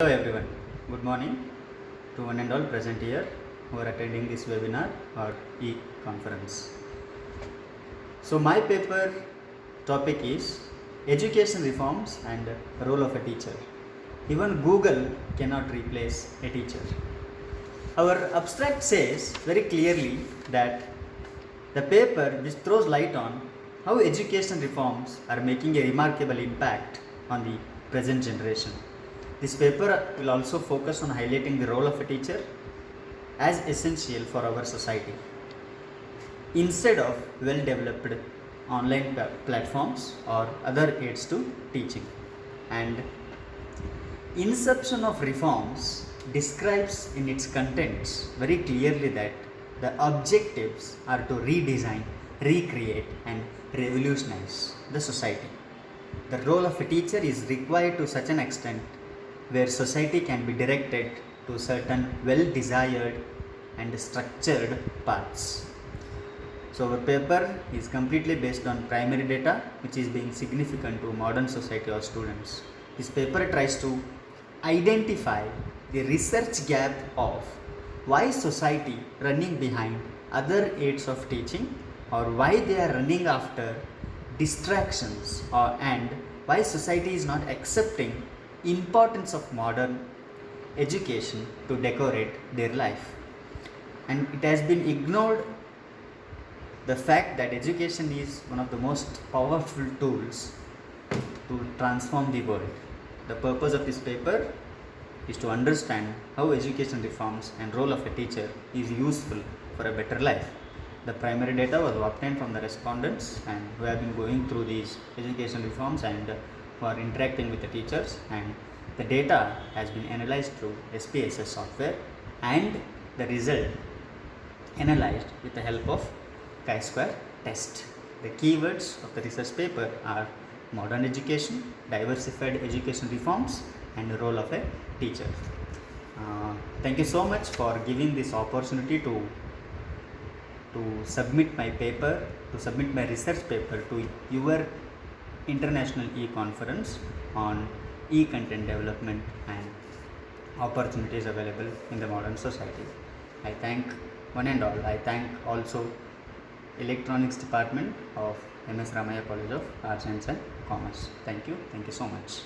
Hello everyone, good morning to one and all present here who are attending this webinar or e-conference. So my paper topic is education reforms and role of a teacher. Even Google cannot replace a teacher. Our abstract says very clearly that the paper which throws light on how education reforms are making a remarkable impact on the present generation. This paper will also focus on highlighting the role of a teacher as essential for our society. Instead of well-developed online platforms or other aids to teaching. And Inception of Reforms describes in its contents very clearly that the objectives are to redesign, recreate and revolutionize the society. The role of a teacher is required to such an extent where society can be directed to certain well-desired and structured paths. So our paper is completely based on primary data which is being significant to modern society or students. This paper tries to identify the research gap of why society running behind other aids of teaching or why they are running after distractions and why society is not accepting importance of modern education to decorate their life. And it has been ignored the fact that education is one of the most powerful tools to transform the world. The purpose of this paper is to understand how education reforms and role of a teacher is useful for a better life. The primary data was obtained from the respondents and who have been going through these education reforms and who are interacting with the teachers, and the data has been analyzed through SPSS software and the result analyzed with the help of chi-square test. The keywords of the research paper are modern education, diversified education reforms and the role of a teacher. Thank you so much for giving this opportunity to submit my paper, to submit my research paper to your international e-conference on e-content development and opportunities available in the modern society. I thank one and all. I thank also Electronics Department of MS Ramaya College of Arts, Science and Commerce. Thank you so much.